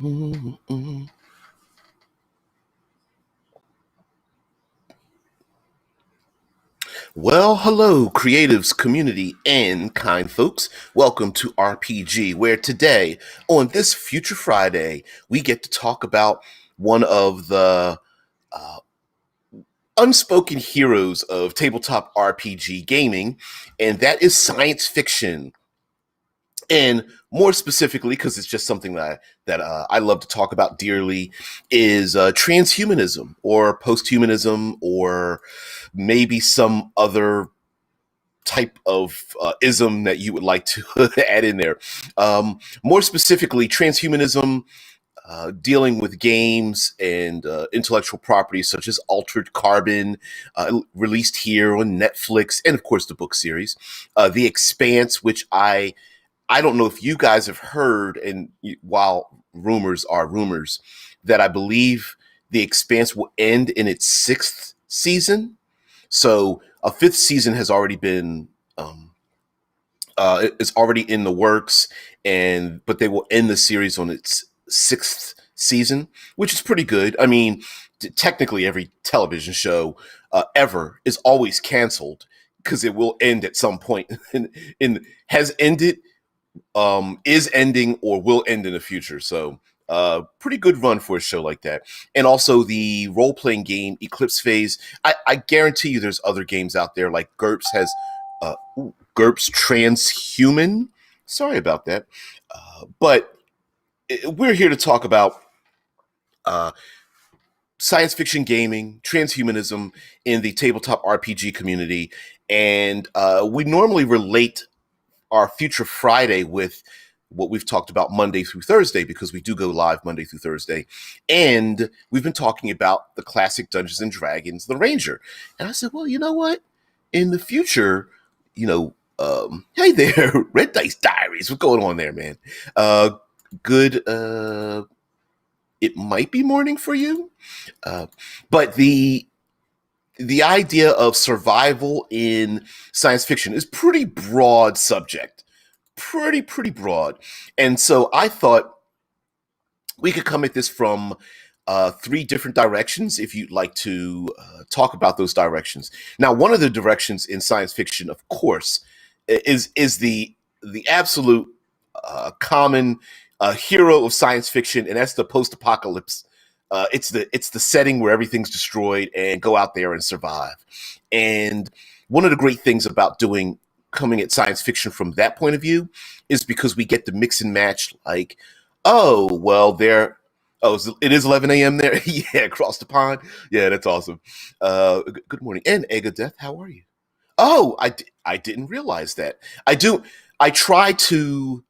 Mm-mm. Well, hello, creatives, community, and kind folks. Welcome to RPG, where today, on this Future Friday, we get to talk about one of the uh, unspoken heroes of tabletop RPG gaming, and that is science fiction. And more specifically, because it's just something that I love to talk about dearly, is transhumanism or posthumanism or maybe some other type of ism that you would like to add in there. More specifically, transhumanism, dealing with games and intellectual properties such as Altered Carbon, released here on Netflix, and of course the book series, The Expanse, which I don't know if you guys have heard, and while rumors are rumors, that I believe The Expanse will end in its sixth season. So a fifth season has already been it's already in the works, and but they will end the series on its sixth season, which is pretty good. I mean, technically, every television show ever is always canceled because it will end at some point, and has ended, is ending, or will end in the future. So pretty good run for a show like that. And also the role-playing game Eclipse Phase. I guarantee you there's other games out there, like GURPS has GURPS Transhuman. Sorry about that. But we're here to talk about uh, science fiction gaming, transhumanism in the tabletop RPG community. And we normally relate our Future Friday with what we've talked about Monday through Thursday, because we do go live Monday through Thursday. And we've been talking about the classic Dungeons and Dragons, The Ranger. And I said, well, you know what? In the future, hey there, Red Dice Diaries. What's going on there, man? Good. It might be morning for you, but the idea of survival in science fiction is pretty broad subject, pretty broad. And so I thought we could come at this from three different directions if you'd like to talk about those directions. Now, one of the directions in science fiction, of course, is the absolute common hero of science fiction, and that's the post-apocalypse. It's the setting where everything's destroyed and go out there and survive. And one of the great things about coming at science fiction from that point of view is because we get to mix and match, like, oh, well, it is 11 a.m. there. Yeah, across the pond. Yeah, that's awesome. Good morning. And Death, how are you? Oh, I didn't realize that. I try to,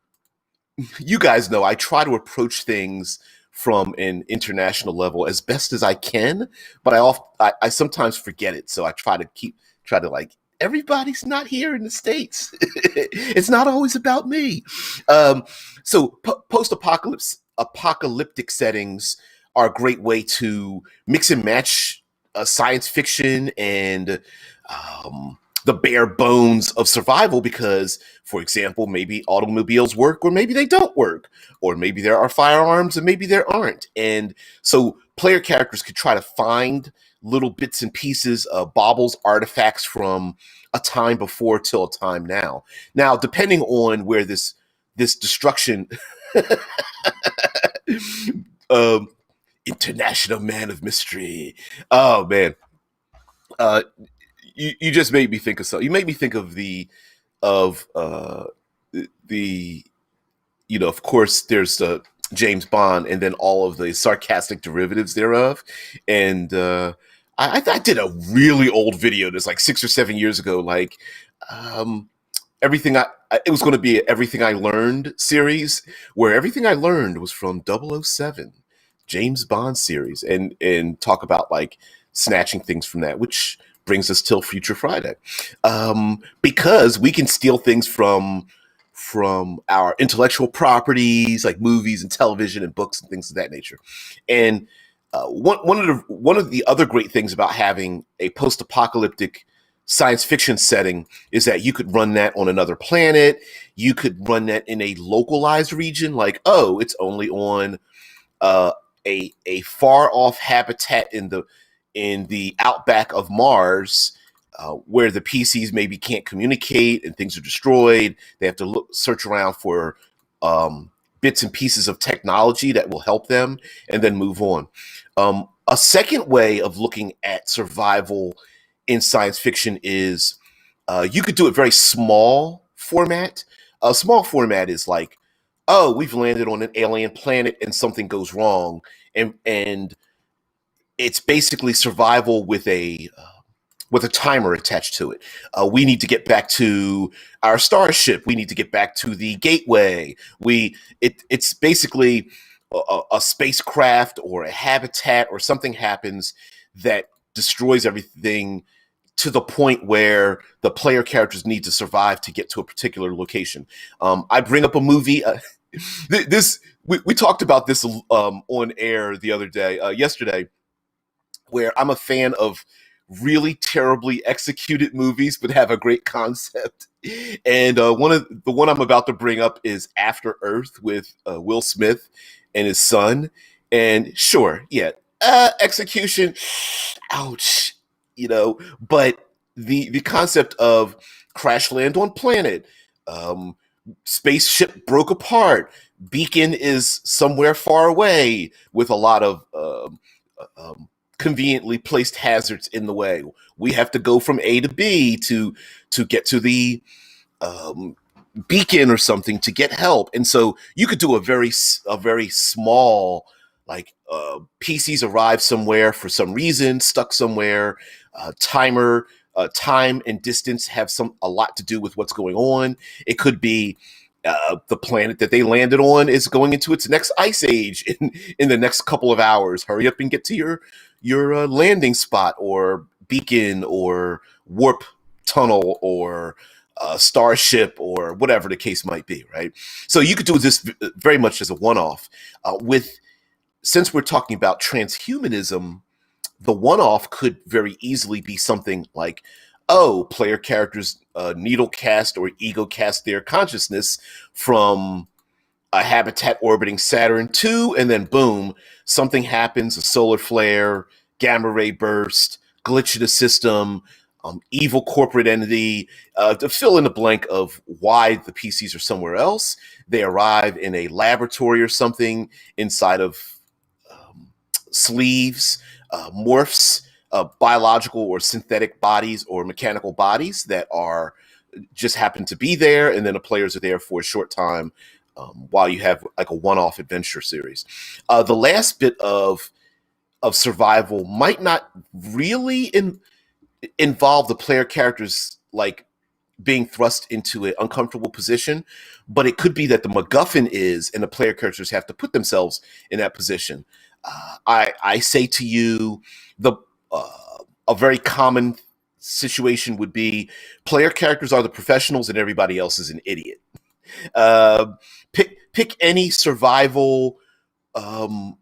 you guys know, I try to approach things from an international level as best as I can, but I sometimes forget it. So I try to like, everybody's not here in the States. It's not always about me. So apocalyptic settings are a great way to mix and match science fiction and the bare bones of survival, because, for example, maybe automobiles work or maybe they don't work, or maybe there are firearms and maybe there aren't. And so player characters could try to find little bits and pieces of baubles, artifacts from a time before till a time now. Now, depending on where this destruction um, international man of mystery. Oh man. Uh, you just made me think of something. You made me think of of the of course there's James Bond, and then all of the sarcastic derivatives thereof. And I did a really old video that's like 6 or 7 years ago, like everything it was going to be Everything I Learned series, where everything I learned was from 007 James Bond series, and talk about like snatching things from that, which brings us till Future Friday, because we can steal things from our intellectual properties, like movies and television and books and things of that nature. And one of the other great things about having a post-apocalyptic science fiction setting is that you could run that on another planet. You could run that in a localized region, like, oh, it's only on uh, a far off habitat in the outback of Mars, where the PCs maybe can't communicate and things are destroyed. They have to search around for bits and pieces of technology that will help them, and then move on. A second way of looking at survival in science fiction is you could do it very small format. A small format is like, oh, we've landed on an alien planet and something goes wrong, and it's basically survival with a timer attached to it. We need to get back to our starship. We need to get back to the gateway. It's basically a spacecraft or a habitat or something happens that destroys everything to the point where the player characters need to survive to get to a particular location. I bring up a movie. We talked about this on air the other day, yesterday, where I'm a fan of really terribly executed movies but have a great concept. And the one I'm about to bring up is After Earth with Will Smith and his son. And sure, yeah, execution, ouch, but the concept of crash land on planet, um, spaceship broke apart, beacon is somewhere far away with a lot of conveniently placed hazards in the way. We have to go from A to B to get to the um, beacon or something to get help. And so you could do a very small, like PCs arrive somewhere for some reason, stuck somewhere, timer. Time and distance have a lot to do with what's going on. It could be the planet that they landed on is going into its next ice age in the next couple of hours. Hurry up and get to your landing spot or beacon or warp tunnel or starship or whatever the case might be, right? So you could do this very much as a one-off. Since we're talking about transhumanism, the one-off could very easily be something like, oh, player characters needle cast or ego cast their consciousness from a habitat orbiting Saturn II, and then boom, something happens, a solar flare, gamma ray burst, glitch in the system, evil corporate entity, to fill in the blank of why the PCs are somewhere else. They arrive in a laboratory or something inside of sleeves, morphs, biological or synthetic bodies or mechanical bodies that are just happen to be there, and then the players are there for a short time while you have like a one-off adventure series. The last bit of survival might not really involve the player characters like being thrust into an uncomfortable position, but it could be that the MacGuffin is, and the player characters have to put themselves in that position. I say to you, a very common situation would be player characters are the professionals and everybody else is an idiot. Pick any survival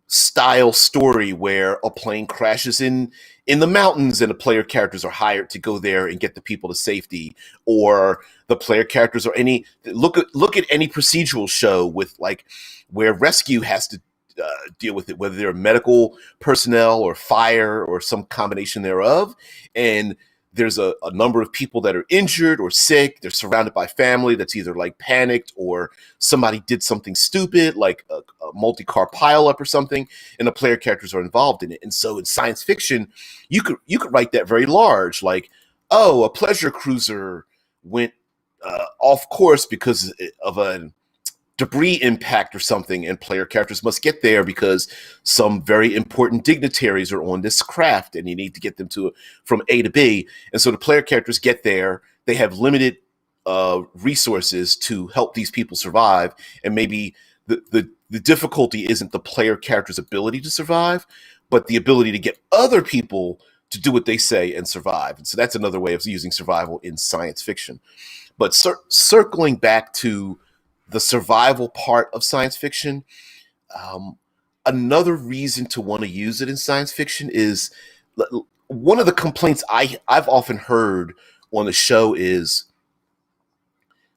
style story where a plane crashes in the mountains and the player characters are hired to go there and get the people to safety, or the player characters are look at any procedural show with like where rescue has to deal with it, whether they're medical personnel or fire or some combination thereof, and there's a number of people that are injured or sick. They're surrounded by family that's either like panicked or somebody did something stupid, like a multi-car pileup or something, and the player characters are involved in it. And so in science fiction, you could write that very large, like, oh, a pleasure cruiser went off course because of a debris impact or something, and player characters must get there because some very important dignitaries are on this craft and you need to get them from A to B. And so the player characters get there, they have limited resources to help these people survive, and maybe the difficulty isn't the player character's ability to survive, but the ability to get other people to do what they say and survive. And so that's another way of using survival in science fiction. But circling back to the survival part of science fiction, another reason to want to use it in science fiction is one of the complaints I've often heard on the show is,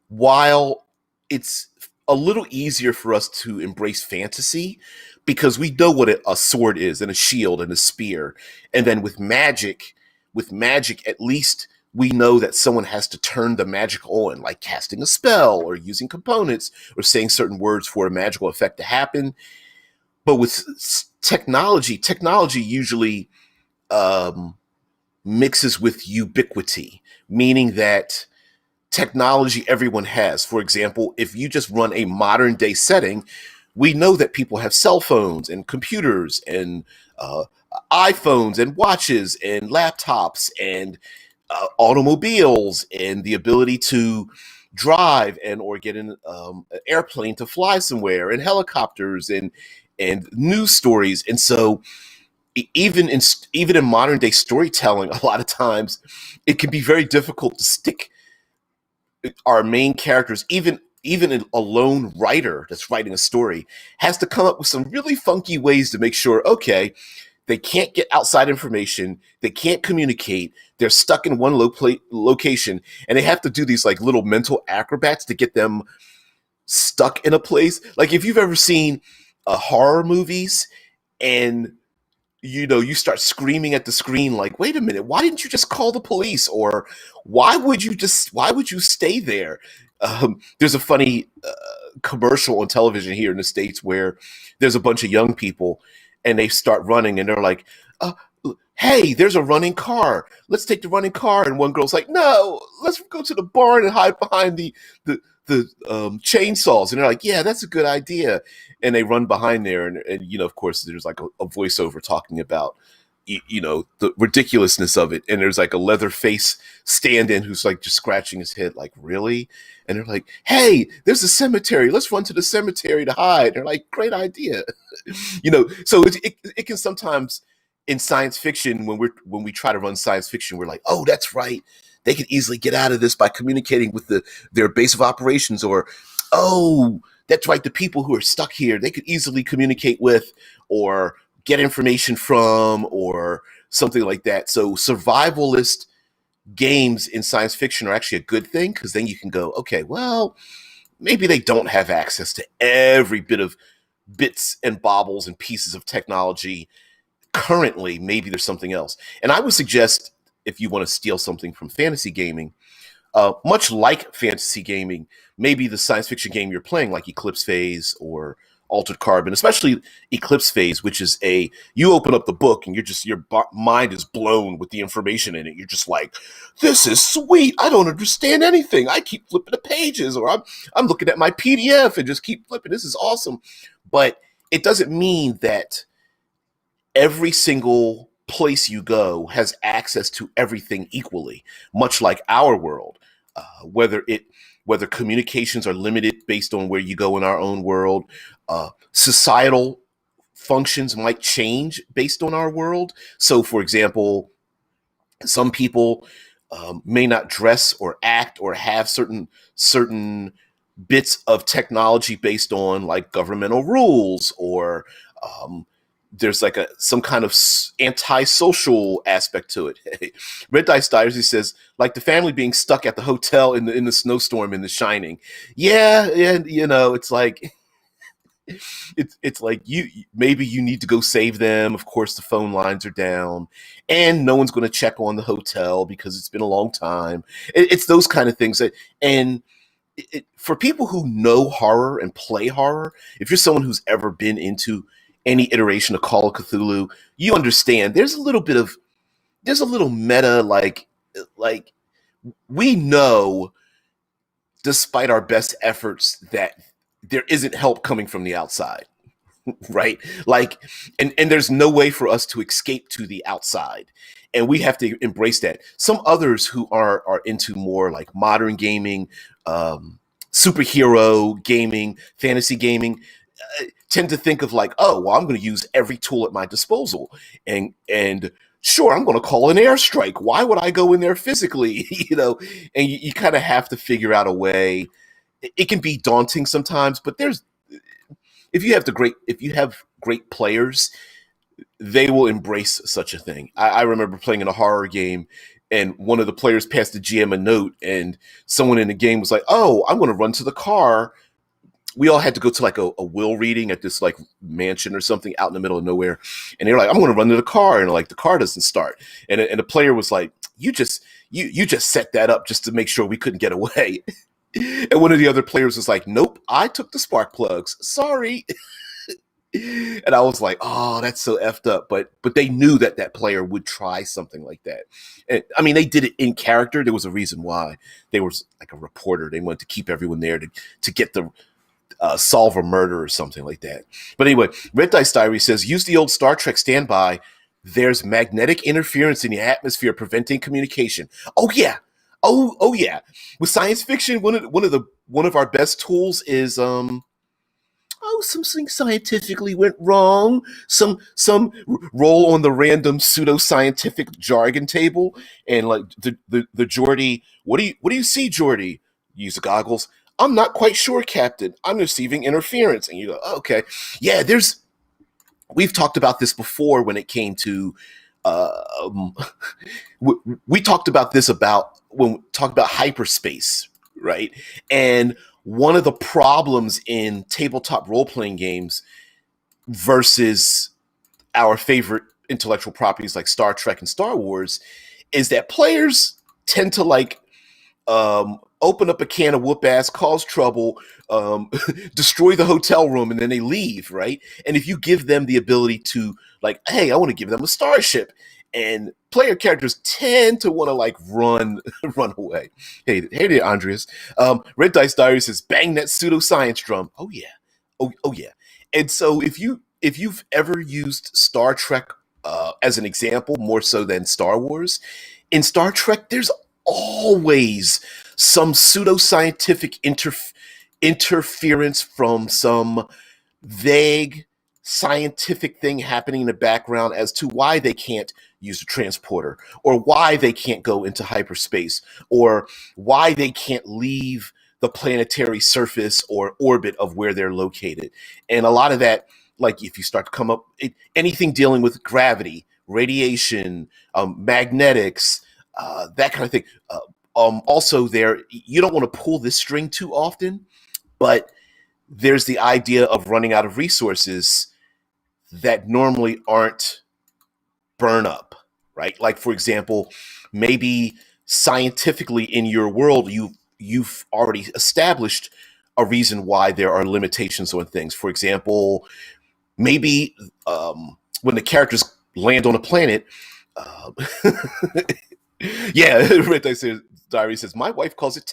while it's a little easier for us to embrace fantasy because we know what a sword is and a shield and a spear. And then with magic, at least we know that someone has to turn the magic on, like casting a spell or using components or saying certain words for a magical effect to happen. But with technology usually um, mixes with ubiquity, meaning that technology everyone has. For example, if you just run a modern day setting, we know that people have cell phones and computers and uh, iPhones and watches and laptops and automobiles and the ability to drive and or get in an airplane to fly somewhere and helicopters and news stories. And so even in modern day storytelling, a lot of times it can be very difficult to stick our main characters. Even a lone writer that's writing a story has to come up with some really funky ways to make sure, okay, they can't get outside information, they can't communicate, they're stuck in one location, and they have to do these like little mental acrobats to get them stuck in a place. Like if you've ever seen horror movies and you start screaming at the screen like, wait a minute, why didn't you just call the police? Or why would you stay there? There's a funny commercial on television here in the States where there's a bunch of young people and they start running and they're like, uh, hey, there's a running car, let's take the running car. And one girl's like, no, let's go to the barn and hide behind the chainsaws. And they're like, yeah, that's a good idea. And they run behind there, and of course, there's like a voiceover talking about the ridiculousness of it. And there's like a leather face stand-in who's like just scratching his head, like, really? And they're like, hey, there's a cemetery. Let's run to the cemetery to hide. And they're like, great idea. So it can sometimes in science fiction when we try to run science fiction, we're like, oh, that's right. They can easily get out of this by communicating with their base of operations, or, oh, that's right, the people who are stuck here, they could easily communicate with or get information from or something like that. So survivalist games in science fiction are actually a good thing because then you can go, okay, well, maybe they don't have access to every bit of bits and baubles and pieces of technology currently. Maybe there's something else. And I would suggest, if you want to steal something from fantasy gaming, much like fantasy gaming, maybe the science fiction game you're playing, like Eclipse Phase or Altered Carbon, especially Eclipse Phase, which is you open up the book and your mind is blown with the information in it. You're just like, this is sweet. I don't understand anything. I keep flipping the pages, or I'm looking at my PDF and just keep flipping. This is awesome. But it doesn't mean that every single place you go has access to everything equally, much like our world. Whether communications are limited based on where you go in our own world, societal functions might change based on our world. So, for example, some people may not dress or act or have certain bits of technology based on like governmental rules, or there's like some kind of antisocial aspect to it. Red Dice Diaries, he says, like the family being stuck at the hotel in the snowstorm in The Shining. Yeah, and it's like it's like maybe you need to go save them. Of course, the phone lines are down, and no one's going to check on the hotel because it's been a long time. It's those kind of things and for people who know horror and play horror, if you're someone who's ever been into any iteration of Call of Cthulhu, you understand there's a little meta, like we know, despite our best efforts, that there isn't help coming from the outside, right? Like, and there's no way for us to escape to the outside, and we have to embrace that. Some others who are into more like modern gaming, superhero gaming, fantasy gaming, tend to think of like, oh, well, I'm going to use every tool at my disposal, and sure, I'm going to call an airstrike. Why would I go in there physically? And you kind of have to figure out a way. It can be daunting sometimes, but if you have great players, they will embrace such a thing. I remember playing in a horror game, and one of the players passed the GM a note, and someone in the game was like, oh, I'm going to run to the car we all had to go to like a will reading at this like mansion or something out in the middle of nowhere, and they were like, "I'm going to run to the car," and like the car doesn't start, and the player was like, you just set that up just to make sure we couldn't get away." And one of the other players was like, "Nope, I took the spark plugs. Sorry." And I was like, "Oh, that's so effed up." But they knew that that player would try something like that. And, I mean, they did it in character. There was a reason why. They were like a reporter. They wanted to keep everyone there to get the solve a murder or something like that. But anyway, Red Dice Diary says, use the old Star Trek standby. There's magnetic interference in the atmosphere preventing communication. Oh yeah. Oh yeah. With science fiction, one of our best tools is something scientifically went wrong. Some roll on the random pseudoscientific jargon table, and like the Geordie, what do you see, Geordie? Use the goggles. I'm not quite sure, Captain. I'm receiving interference. And you go, oh, okay. Yeah, we've talked about this before when it came to, um, we talked about this about when we talked about hyperspace, right? And one of the problems in tabletop role-playing games versus our favorite intellectual properties like Star Trek and Star Wars is that players tend to like open up a can of whoop ass, cause trouble, destroy the hotel room, and then they leave, right? And if you give them the ability to, like, hey, I want to give them a starship, and player characters tend to want to like run away. Hey there, Andreas. Red Dice Diary says, bang that pseudoscience drum. Oh yeah, oh yeah. And so if you've ever used Star Trek as an example, more so than Star Wars, in Star Trek, there's always some pseudoscientific interference from some vague scientific thing happening in the background as to why they can't use a transporter, or why they can't go into hyperspace, or why they can't leave the planetary surface or orbit of where they're located. And a lot of that, like if you start to come up, anything dealing with gravity, radiation, magnetics, that kind of thing. Also, you don't want to pull this string too often, but there's the idea of running out of resources that normally aren't burn up, right? Like, for example, maybe scientifically in your world, you've already established a reason why there are limitations on things. For example, maybe when the characters land on a planet, uh, yeah, Red Dice Diary says, my wife calls it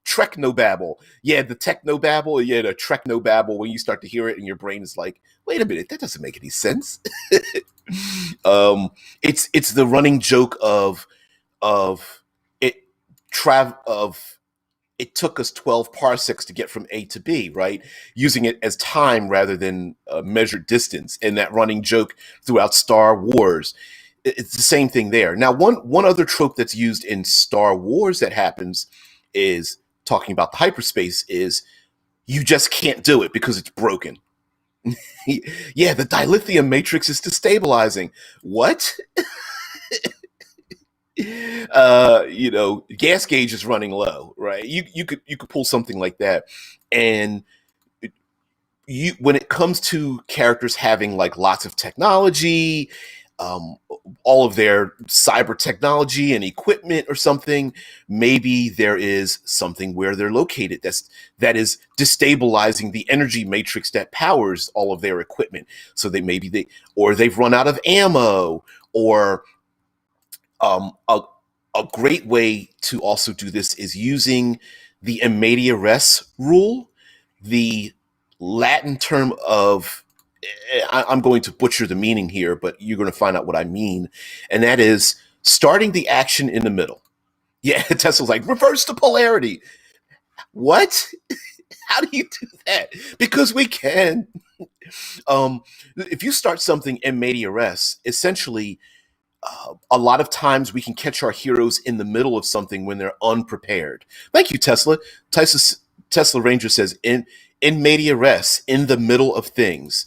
Treknobabble. Yeah, the technobabble, yeah, the Treknobabble, when you start to hear it and your brain is like, wait a minute, that doesn't make any sense. It's the running joke of it of it took us 12 parsecs to get from A to B, right? Using it as time rather than measured distance. And that running joke throughout Star Wars. It's the same thing there. Now, one other trope that's used in Star Wars that happens is talking about the hyperspace is you just can't do it because it's broken. Yeah, the dilithium matrix is destabilizing. What? Gas gauge is running low, right? You could pull something like that. And when it comes to characters having like lots of technology, all of their cyber technology and equipment or something, maybe there is something where they're located that is destabilizing the energy matrix that powers all of their equipment. So they've run out of ammo, or a great way to also do this is using the in media res rule, the Latin term of, I'm going to butcher the meaning here, but you're going to find out what I mean. And that is starting the action in the middle. Yeah, Tesla's like, reverse the polarity. What? How do you do that? Because we can. If you start something in media res, essentially, a lot of times we can catch our heroes in the middle of something when they're unprepared. Thank you, Tesla. Tesla Ranger says, in media res, in the middle of things.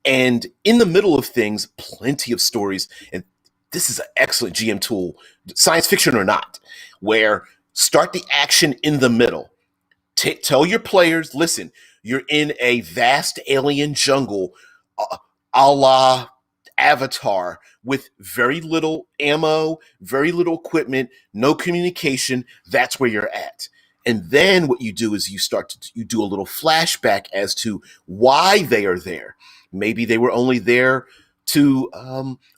And in the middle of things, plenty of stories. And this is an excellent GM tool, science fiction or not, where start the action in the middle. Tell your players, listen, you're in a vast alien jungle, a la Avatar, with very little ammo, very little equipment, no communication. That's where you're at. And then what you do is you do a little flashback as to why they are there. Maybe they were only there to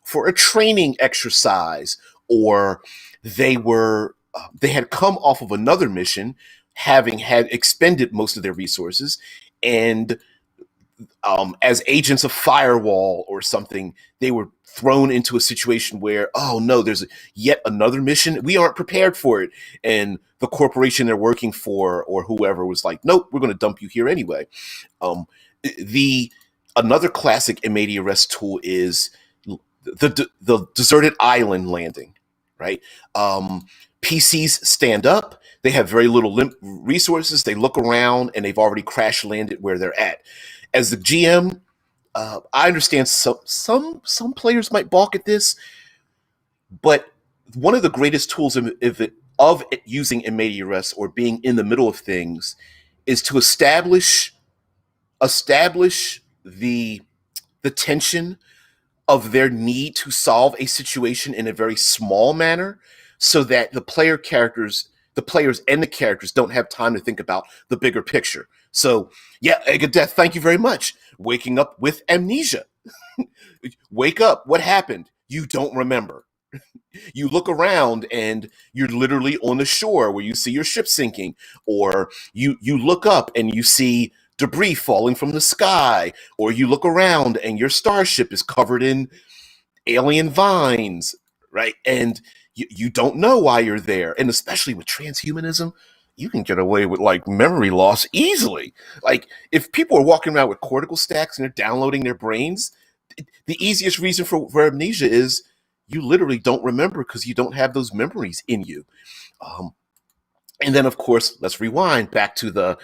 for a training exercise, or they had come off of another mission, having had expended most of their resources, and as agents of firewall or something, they were thrown into a situation where, oh no, there's yet another mission. We aren't prepared for it. And the corporation they're working for or whoever was like, nope, we're going to dump you here anyway. Um, the Another classic MADRS tool is the deserted island landing, right? PCs stand up. They have very little resources. They look around and they've already crash landed where they're at. As the GM, I understand some players might balk at this, but one of the greatest tools of using MADRS or being in the middle of things is to establish the tension of their need to solve a situation in a very small manner, so that the players and the characters don't have time to think about the bigger picture. So, yeah, Death, thank you very much. Waking up with amnesia. Wake up. What happened? You don't remember. You look around and you're literally on the shore where you see your ship sinking, or you look up and you see debris falling from the sky, or you look around and your starship is covered in alien vines, right? And you don't know why you're there. And especially with transhumanism, you can get away with like memory loss easily. Like if people are walking around with cortical stacks and they're downloading their brains, the easiest reason for amnesia is you literally don't remember because you don't have those memories in you. And then, of course, let's rewind back to the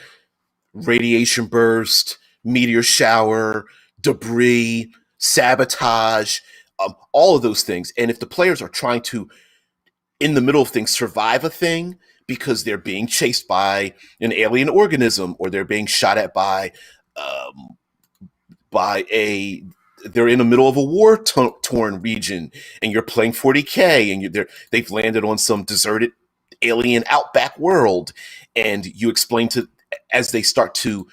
radiation burst, meteor shower, debris, sabotage, all of those things. And if the players are trying to, in the middle of things, survive a thing because they're being chased by an alien organism, or they're being shot at by they're in the middle of a war-torn region, and you're playing 40K, and they've landed on some deserted alien outback world, and you explain to, as they start to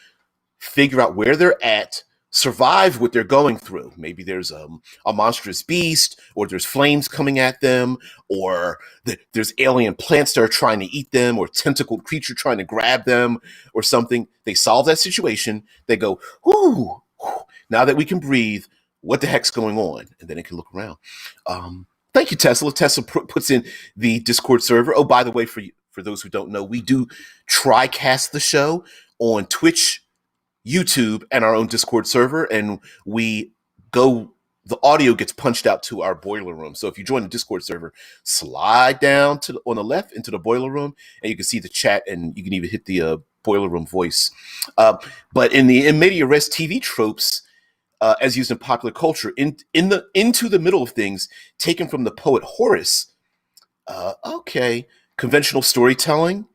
figure out where they're at, survive what they're going through. Maybe there's a monstrous beast, or there's flames coming at them, or there's alien plants that are trying to eat them, or tentacled creature trying to grab them, or something. They solve that situation. They go, whoo, now that we can breathe, what the heck's going on? And then they can look around. Thank you, Tesla. Tesla puts in the Discord server. Oh, by the way, for those who don't know, we do TriCast the show on Twitch, YouTube, and our own Discord server, and the audio gets punched out to our boiler room. So if you join the Discord server, slide down on the left into the boiler room, and you can see the chat, and you can even hit the boiler room voice. But in the MADRS TV tropes, as used in popular culture, into the middle of things, taken from the poet Horace. Conventional storytelling,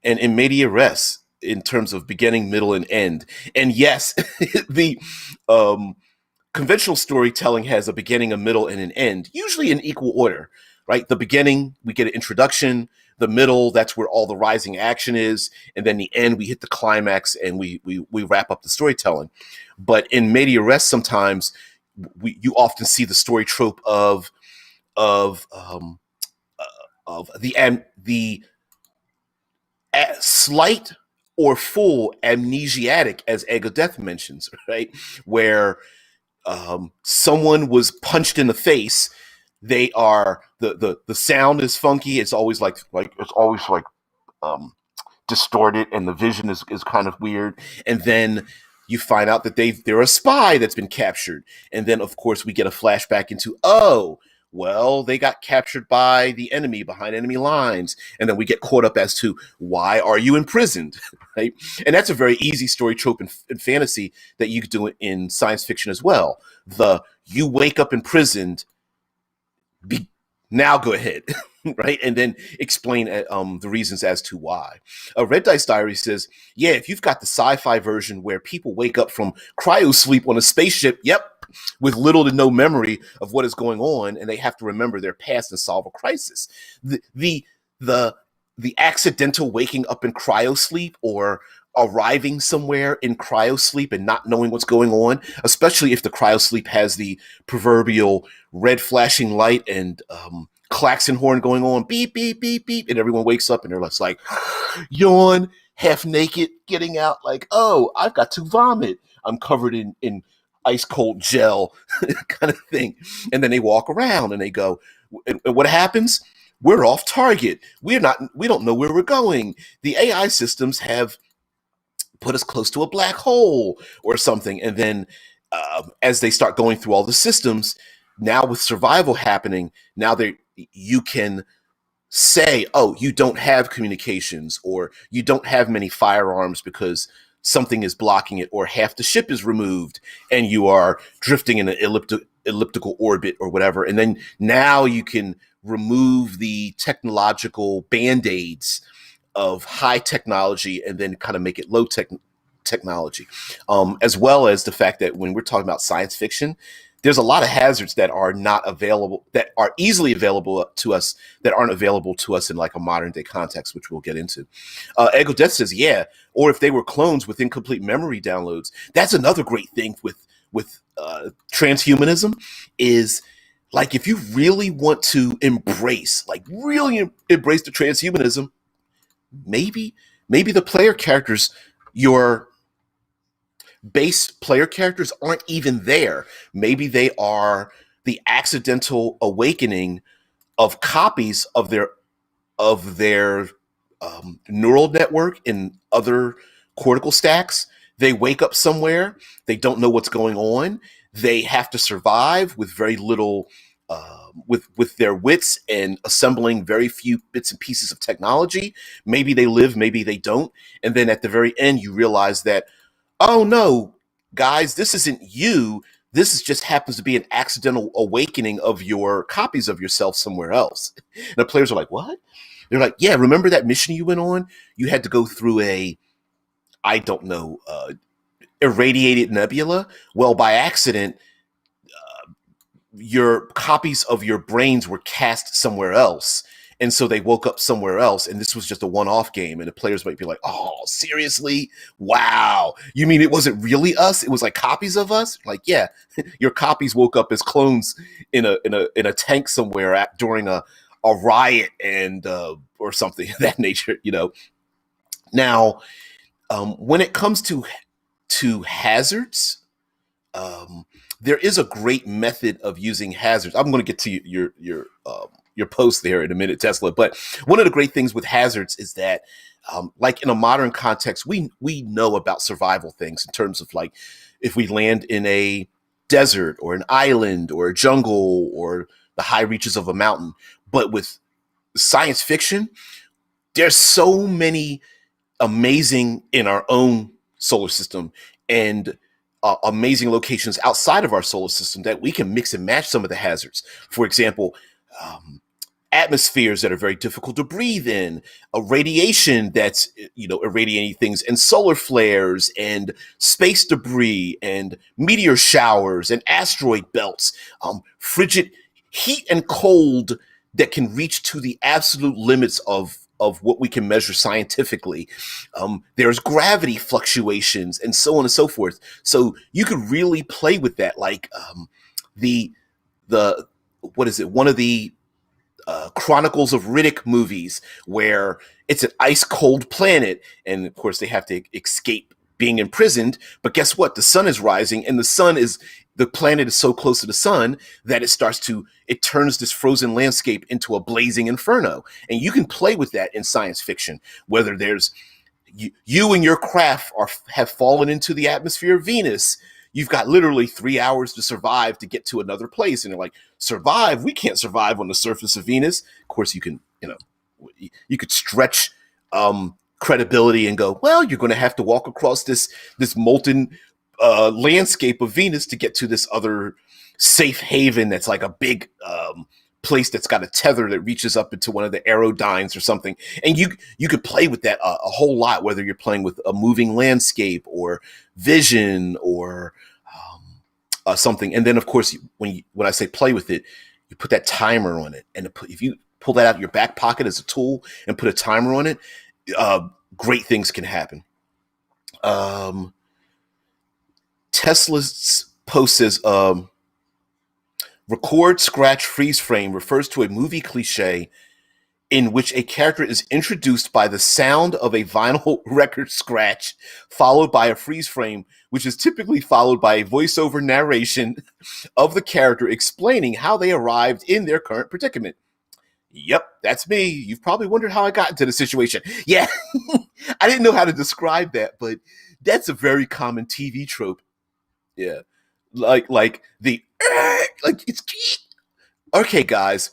and in MADRS in terms of beginning, middle, and end. And yes, the conventional storytelling has a beginning, a middle, and an end, usually in equal order, right? The beginning, we get an introduction. The middle, that's where all the rising action is. And then the end, we hit the climax and we wrap up the storytelling. But in MADRS, sometimes you often see the story trope of the slight or full amnesiatic, as Ego Death mentions, right? Where someone was punched in the face. They are the sound is funky. It's always like distorted, and the vision is kind of weird. And then you find out that they're a spy that's been captured. And then, of course, we get a flashback into, oh, well, they got captured by the enemy behind enemy lines. And then we get caught up as to, why are you imprisoned, right? And that's a very easy story trope in fantasy that you could do in science fiction as well. You wake up imprisoned Now go ahead, right? And then explain the reasons as to why. Red Dice Diary says, yeah, if you've got the sci-fi version where people wake up from cryo sleep on a spaceship, yep, with little to no memory of what is going on, and they have to remember their past and solve a crisis. The the the, the accidental waking up in cryo sleep or arriving somewhere in cryo sleep and not knowing what's going on, especially if the cryo sleep has the proverbial red flashing light and klaxon horn going on, beep, beep, beep, beep, and everyone wakes up and they're just like, yawn, half naked, getting out like, oh, I've got to vomit. I'm covered in ice cold gel kind of thing. And then they walk around and they go, and what happens? We're off target. We don't know where we're going. The AI systems have put us close to a black hole or something. And then as they start going through all the systems, now with survival happening, now you can say, oh, you don't have communications or you don't have many firearms because something is blocking it or half the ship is removed and you are drifting in an elliptical orbit or whatever. And then now you can remove the technological band-aids of high technology and then kind of make it low technology, as well as the fact that when we're talking about science fiction, there's a lot of hazards that are not available, that are easily available to us, that aren't available to us in like a modern day context, which we'll get into. Ego Death says, yeah, or if they were clones with incomplete memory downloads. That's another great thing with transhumanism is like if you really want to embrace, like really embrace the transhumanism, maybe the player characters, your base player characters aren't even there. Maybe they are the accidental awakening of copies of their neural network in other cortical stacks. They wake up somewhere, they don't know what's going on, they have to survive with very little with their wits and assembling very few bits and pieces of technology. Maybe they live, maybe they don't. And then at the very end, you realize that, oh no, guys, this isn't you. This is just happens to be an accidental awakening of your copies of yourself somewhere else. And the players are like, what? They're like, yeah, remember that mission you went on? You had to go through I don't know, irradiated nebula. Well, by accident, your copies of your brains were cast somewhere else. And so they woke up somewhere else, and this was just a one-off game. And the players might be like, "Oh, seriously? Wow! You mean it wasn't really us? It was like copies of us?" Like, yeah, your copies woke up as clones in a tank somewhere during a riot and or something of that nature. Now, when it comes to hazards, there is a great method of using hazards. I'm going to get to your post there in a minute, Tesla. But one of the great things with hazards is that, like in a modern context, we know about survival things in terms of like if we land in a desert or an island or a jungle or the high reaches of a mountain. But with science fiction, there's so many amazing in our own solar system and amazing locations outside of our solar system that we can mix and match some of the hazards. For example, atmospheres that are very difficult to breathe in, a radiation that's irradiating things, and solar flares and space debris and meteor showers and asteroid belts, frigid heat and cold that can reach to the absolute limits of what we can measure scientifically. There's gravity fluctuations and so on and so forth. So you could really play with that, like the what is it? One of the Chronicles of Riddick movies where it's an ice cold planet, and of course they have to escape being imprisoned. But guess what? The sun is rising, and the planet is so close to the sun that it turns this frozen landscape into a blazing inferno. And you can play with that in science fiction, whether there's you and your craft have fallen into the atmosphere of Venus. You've got literally 3 hours to survive to get to another place. And they're like, survive? We can't survive on the surface of Venus. Of course, you can, you could stretch credibility and go, well, you're going to have to walk across this molten landscape of Venus to get to this other safe haven that's like a big place that's got a tether that reaches up into one of the aerodynes or something. And you could play with that a whole lot, whether you're playing with a moving landscape or vision or something. And then, of course, when I say play with it, you put that timer on it. And if you pull that out of your back pocket as a tool and put a timer on it, great things can happen. Tesla's post says, record, scratch, freeze frame refers to a movie cliche in which a character is introduced by the sound of a vinyl record scratch, followed by a freeze frame, which is typically followed by a voiceover narration of the character explaining how they arrived in their current predicament. Yep, that's me. You've probably wondered how I got into the situation. Yeah, I didn't know how to describe that, but that's a very common TV trope. Yeah, like the like it's okay, guys.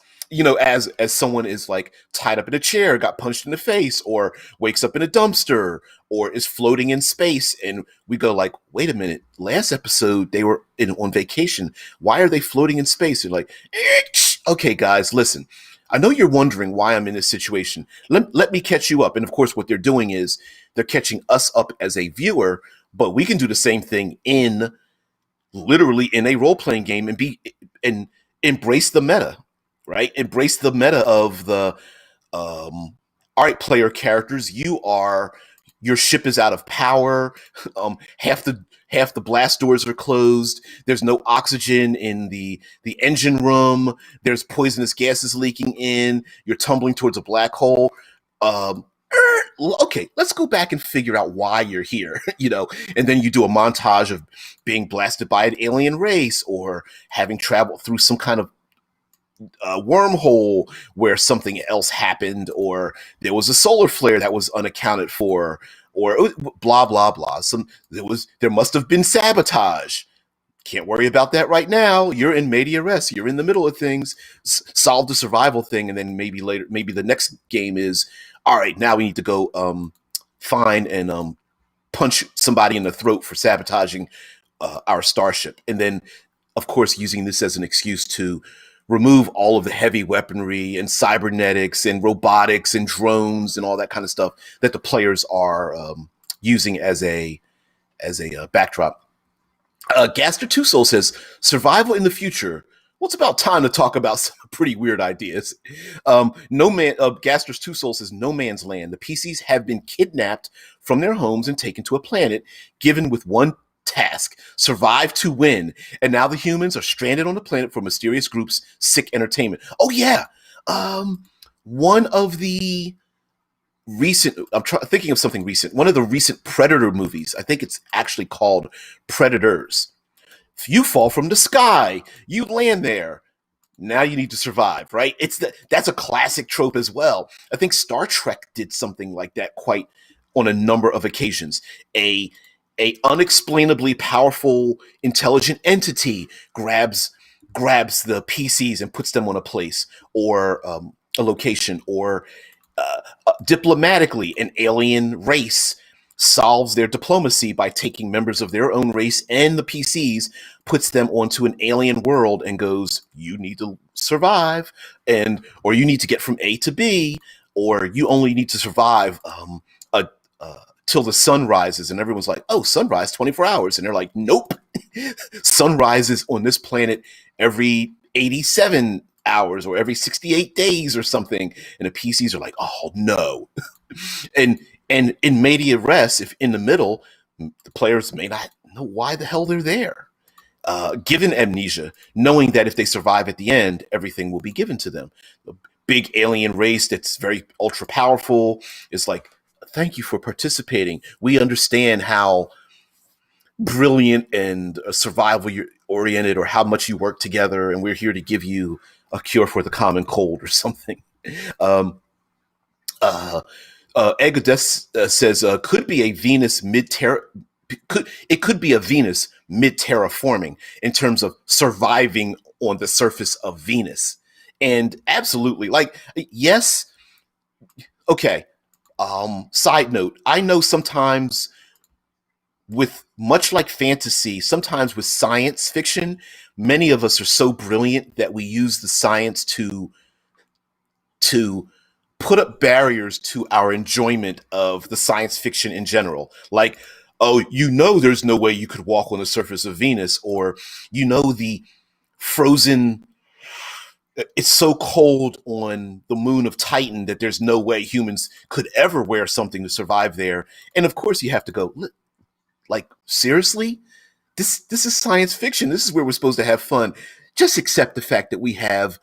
As someone is like tied up in a chair, got punched in the face, or wakes up in a dumpster, or is floating in space, and we go like, wait a minute, last episode they were on vacation. Why are they floating in space? They're like, okay, guys, listen. I know you're wondering why I'm in this situation. Let me catch you up. And of course, what they're doing is they're catching us up as a viewer, but we can do the same thing literally in a role-playing game and embrace the meta, right? Embrace the meta of the, all right, player characters, your ship is out of power. Half the blast doors are closed. There's no oxygen in the engine room. There's poisonous gases leaking in. You're tumbling towards a black hole. Okay, let's go back and figure out why you're here, and then you do a montage of being blasted by an alien race or having traveled through some kind of wormhole where something else happened, or there was a solar flare that was unaccounted for, or blah, blah, blah. There must have been sabotage. Can't worry about that right now. You're in media res. You're in the middle of things. Solve the survival thing, and then maybe the next game is, all right, now we need to go find and punch somebody in the throat for sabotaging our starship. And then, of course, using this as an excuse to remove all of the heavy weaponry and cybernetics and robotics and drones and all that kind of stuff that the players are using as a backdrop. Gaster Two Soul says, survival in the future. Well, it's about time to talk about some pretty weird ideas. Gaster's Two Soul says, no man's land. The PCs have been kidnapped from their homes and taken to a planet, given with one task: survive to win. And now the humans are stranded on the planet for mysterious groups' sick entertainment. Oh yeah, one of the recent, thinking of something recent. One of the recent Predator movies, I think it's actually called Predators. You fall from the sky, you land there. Now you need to survive, right? That's a classic trope as well. I think Star Trek did something like that quite on a number of occasions. A unexplainably powerful, intelligent entity grabs the PCs and puts them on a place or a location, or diplomatically, an alien race solves their diplomacy by taking members of their own race and the PCs, puts them onto an alien world, and goes, you need to survive, or you need to get from A to B, or you only need to survive till the sun rises. And everyone's like, oh, sunrise 24 hours. And they're like, nope. Sun rises on this planet every 87 hours or every 68 days or something. And the PCs are like, oh, no. and in media res, if in the middle, the players may not know why the hell they're there. Given amnesia, knowing that if they survive at the end, everything will be given to them. The big alien race that's very ultra powerful is like, thank you for participating. We understand how brilliant and survival you're oriented, or how much you work together, and we're here to give you a cure for the common cold or something. Egodes says, could be a Venus could be a Venus mid-terraforming in terms of surviving on the surface of Venus. And absolutely, like, yes. Okay. Side note, I know sometimes with much like fantasy, sometimes with science fiction, many of us are so brilliant that we use the science to put up barriers to our enjoyment of the science fiction in general. Like, oh, there's no way you could walk on the surface of Venus, or the frozen it's so cold on the moon of Titan that there's no way humans could ever wear something to survive there. And of course you have to go, like, seriously? This is science fiction. This is where we're supposed to have fun. Just accept the fact that we have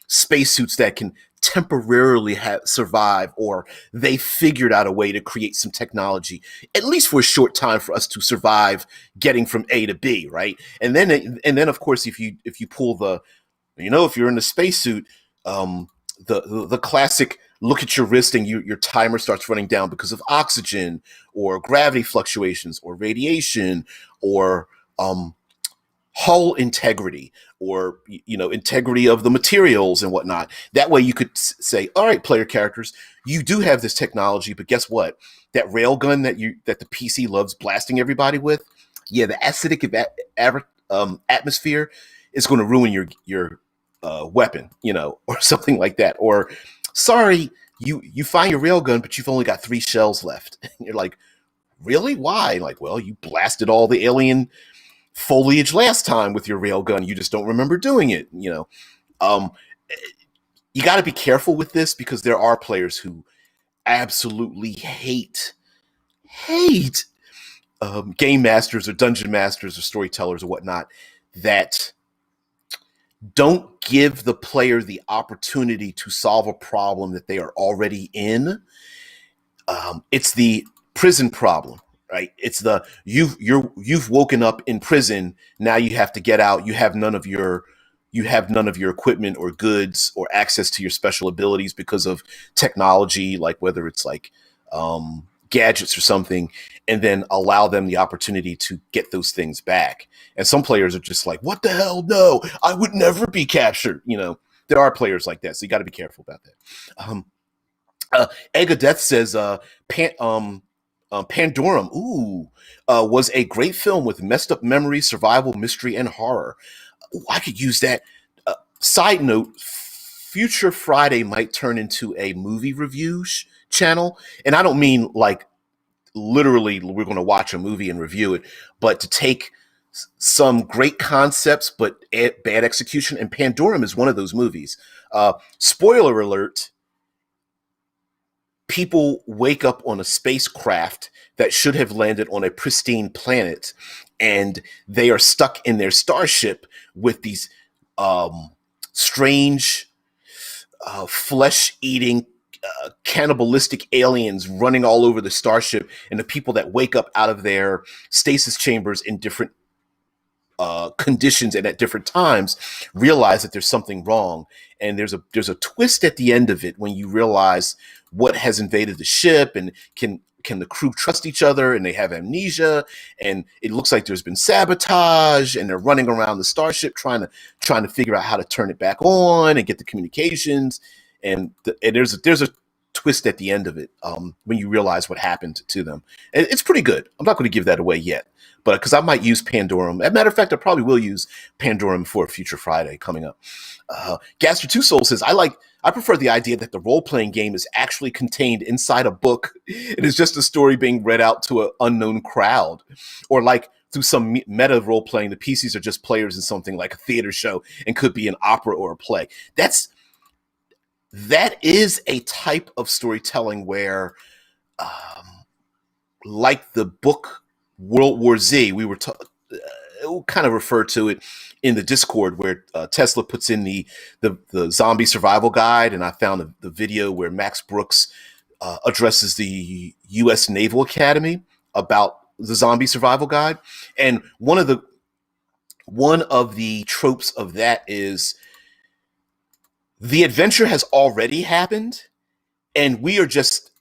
spacesuits that can temporarily survive, or they figured out a way to create some technology, at least for a short time, for us to survive getting from A to B, right? And then of course, if you pull the, if you're in the spacesuit, the classic look at your wrist and your timer starts running down because of oxygen or gravity fluctuations or radiation or hull integrity, or integrity of the materials and whatnot. That way you could say, all right, player characters, you do have this technology, but guess what? That railgun that the PC loves blasting everybody with, yeah, the acidic atmosphere is going to ruin your weapon, or something like that. Or, sorry, you find your railgun, but you've only got 3 shells left. And you're like, really? Why? Like, well, you blasted all the alien foliage last time with your railgun. You just don't remember doing it. Um, you got to be careful with this, because there are players who absolutely hate game masters or dungeon masters or storytellers or whatnot that don't give the player the opportunity to solve a problem that they are already in. It's the prison problem, right? It's the you've woken up in prison. Now you have to get out. You have none of your equipment or goods or access to your special abilities because of technology, like whether it's like gadgets or something, and then allow them the opportunity to get those things back. And some players are just like, what the hell? No, I would never be captured. There are players like that, so you got to be careful about that. Egg of Death says, Pandorum, was a great film with messed up memories, survival, mystery, and horror. Ooh, I could use that. Side note, Future Friday might turn into a movie review channel. And I don't mean like literally we're going to watch a movie and review it, but to take some great concepts but bad execution. And Pandorum is one of those movies. Spoiler alert, people wake up on a spacecraft that should have landed on a pristine planet, and they are stuck in their starship with these strange flesh-eating cannibalistic aliens running all over the starship, and the people that wake up out of their stasis chambers in different conditions and at different times realize that there's something wrong. And there's a twist at the end of it when you realize what has invaded the ship, and can the crew trust each other, and they have amnesia, and it looks like there's been sabotage, and they're running around the starship trying to figure out how to turn it back on and get the communications. And there's a twist at the end of it when you realize what happened to them. And it's pretty good. I'm not going to give that away yet, but because I might use Pandorum. As a matter of fact, I probably will use Pandorum for a Future Friday coming up. Gaster Two Souls says, I prefer the idea that the role-playing game is actually contained inside a book. It is just a story being read out to an unknown crowd, or like through some meta role-playing, the PCs are just players in something like a theater show and could be an opera or a play. That is a type of storytelling where, like the book World War Z, we were kind of referred to it in the Discord, where Tesla puts in the zombie survival guide, and I found the video where Max Brooks addresses the U.S. Naval Academy about the zombie survival guide. And one of the tropes of that is the adventure has already happened, and we are just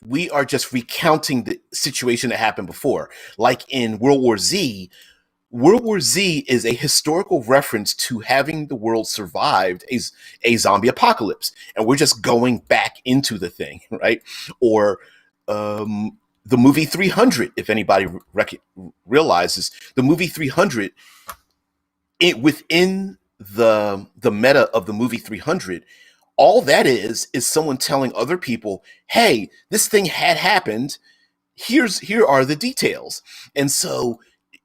recounting the situation that happened before. Like in World War Z is a historical reference to having the world survived a zombie apocalypse, and we're just going back into the thing, right? Or the movie 300, if anybody realizes, the movie 300, within the meta of the movie 300, all that is someone telling other people, hey, this thing had happened, here are the details. And so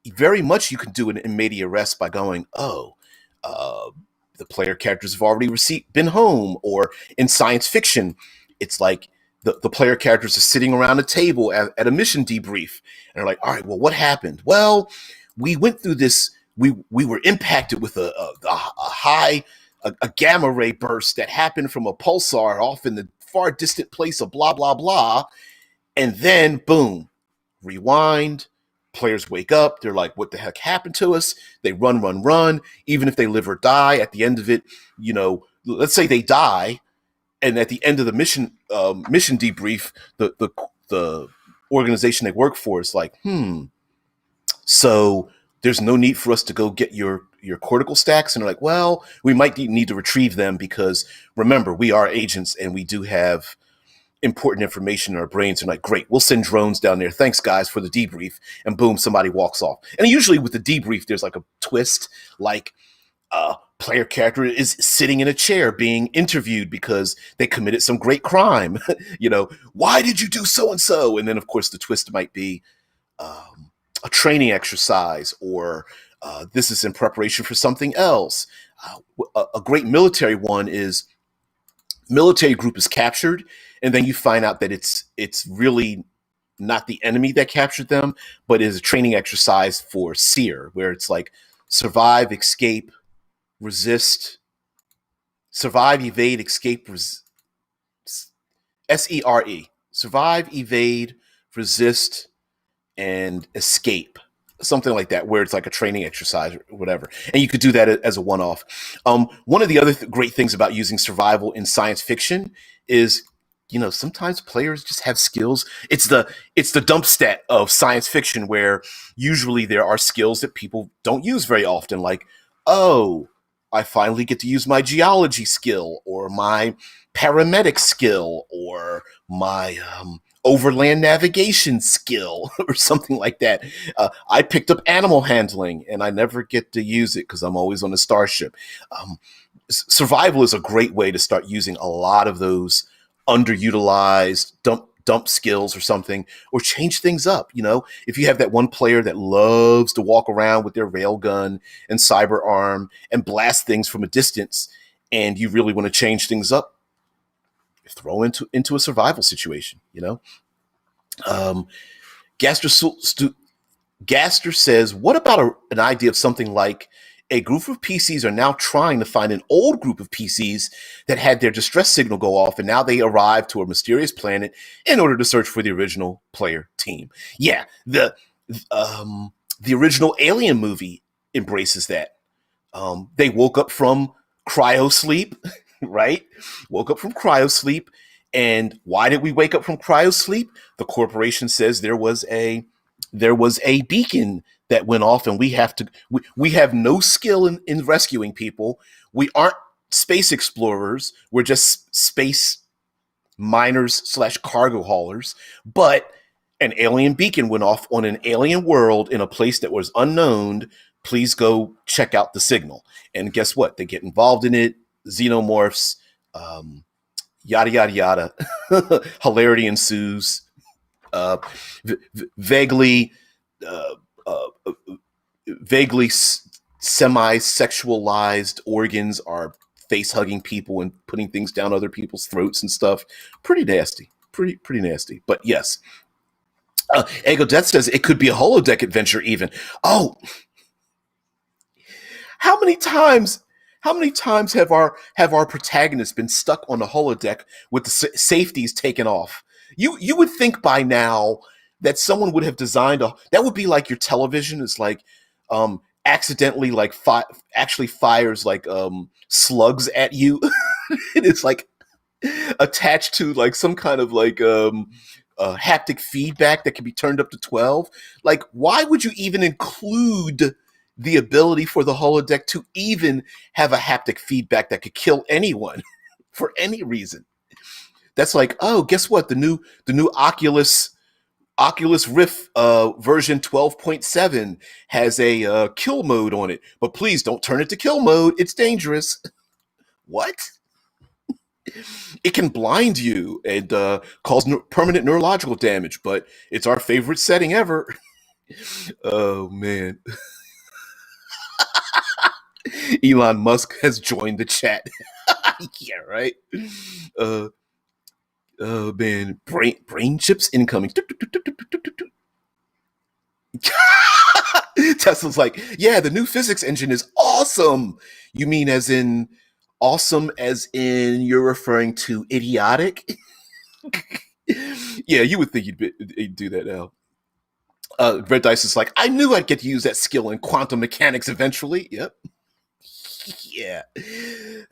very much you can do an in media res by going, oh, uh, the player characters have already been home. Or in science fiction, it's like the player characters are sitting around a table at a mission debrief, and they're like, all right, well, what happened? Well, we went through this, we were impacted with a high a gamma ray burst that happened from a pulsar off in the far distant place of blah blah blah. And then boom, rewind, players wake up, they're like, what the heck happened to us? They run, even if they live or die. At the end of it, let's say they die, and at the end of the mission debrief, the organization they work for is like, so there's no need for us to go get your cortical stacks. And they're like, well, we might need to retrieve them, because remember, we are agents and we do have important information in our brains. And like, great, we'll send drones down there. Thanks, guys, for the debrief. And boom, somebody walks off. And usually with the debrief, there's like a twist, like player character is sitting in a chair being interviewed because they committed some great crime. Why did you do so and so? And then, of course, the twist might be a training exercise, or this is in preparation for something else. A great military one is military group is captured, and then you find out that it's really not the enemy that captured them, but is a training exercise for SEER, where it's like survive, escape, resist, survive, evade, escape, SERE, survive, evade, resist, and escape, something like that, where it's like a training exercise or whatever. And you could do that as a one-off. One of the other great things about using survival in science fiction is, sometimes players just have skills. It's the dump stat of science fiction, where usually there are skills that people don't use very often, like, oh, I finally get to use my geology skill, or my paramedic skill, or my overland navigation skill, or something like that. I picked up animal handling, and I never get to use it because I'm always on a starship. Survival is a great way to start using a lot of those underutilized dump skills or something, or change things up. If you have that one player that loves to walk around with their railgun and cyber arm and blast things from a distance, and you really want to change things up, throw into a survival situation. Gaster says, what about an idea of something like a group of PCs are now trying to find an old group of PCs that had their distress signal go off, and now they arrive to a mysterious planet in order to search for the original player team. Yeah, the original Alien movie embraces that. They woke up from cryosleep, right? Woke up from cryosleep. And why did we wake up from cryosleep? The corporation says there was a beacon that went off, and we have no skill in rescuing people. We aren't space explorers. We're just space miners / cargo haulers. But an alien beacon went off on an alien world in a place that was unknown. Please go check out the signal. And guess what? They get involved in it. Xenomorphs, yada, yada, yada. Hilarity ensues. Vaguely semi-sexualized organs are face-hugging people and putting things down other people's throats and stuff. Pretty nasty. Pretty nasty. But yes. Ego Death says it could be a holodeck adventure even. Oh, how many times have our protagonists been stuck on the holodeck with the safeties taken off? You would think by now that someone would have designed that would be like your television is like accidentally like actually fires like slugs at you. And it's like attached to like some kind of like haptic feedback that can be turned up to 12. Like, why would you even include the ability for the holodeck to even have a haptic feedback that could kill anyone for any reason? That's like, oh, guess what? The new Oculus Oculus Rift version 12.7 has a kill mode on it, but please don't turn it to kill mode. It's dangerous. What? It can blind you and cause permanent neurological damage, but it's our favorite setting ever. Oh, man. Elon Musk has joined the chat. Yeah, right? Uh, oh, man. Brain chips incoming. Tesla's like, yeah, the new physics engine is awesome. You mean as in awesome as in you're referring to idiotic? Yeah, you would think you'd do that now. Red Dice is like, I knew I'd get to use that skill in quantum mechanics eventually. Yep. Yeah.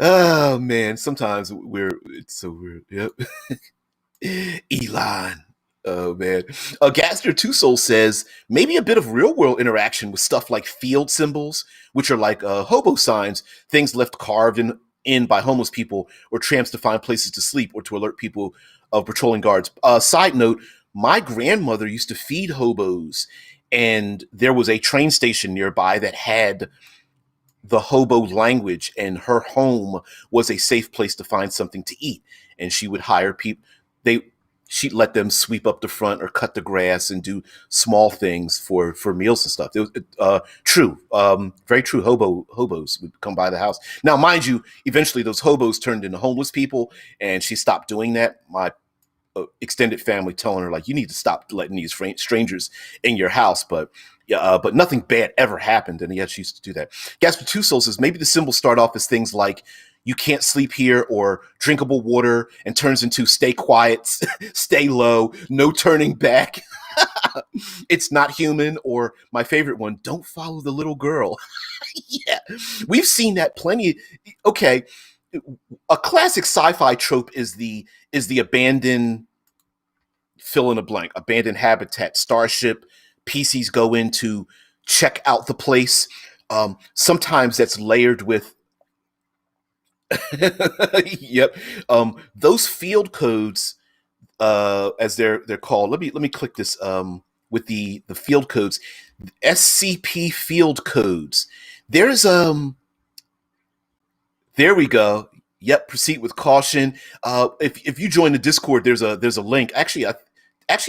Oh man, sometimes it's so weird. Yep. Elon. Oh man. Gaster Two Soul says maybe a bit of real world interaction with stuff like field symbols, which are like hobo signs, things left carved in by homeless people or tramps to find places to sleep or to alert people of patrolling guards. Side note, my grandmother used to feed hobos, and there was a train station nearby that had the hobo language, and her home was a safe place to find something to eat. And she would hire people. She'd let them sweep up the front or cut the grass and do small things for meals and stuff. It was true, very true. Hobos would come by the house. Now, mind you, eventually those hobos turned into homeless people, and she stopped doing that. My extended family telling her like, you need to stop letting these strangers in your house, but nothing bad ever happened, and yet she used to do that. Gasper Two Souls says maybe the symbols start off as things like you can't sleep here or drinkable water, and turns into stay quiet, stay low, no turning back. It's not human, or my favorite one, don't follow the little girl. Yeah, we've seen that plenty. Okay, a classic sci-fi trope is the abandoned fill in a blank, abandoned habitat, starship, PCs go in to check out the place. Sometimes that's layered with yep. Those field codes, as they're called. Let me click this with the field codes. SCP field codes. There's there we go. Yep, proceed with caution. If you join the Discord, there's a link. Actually,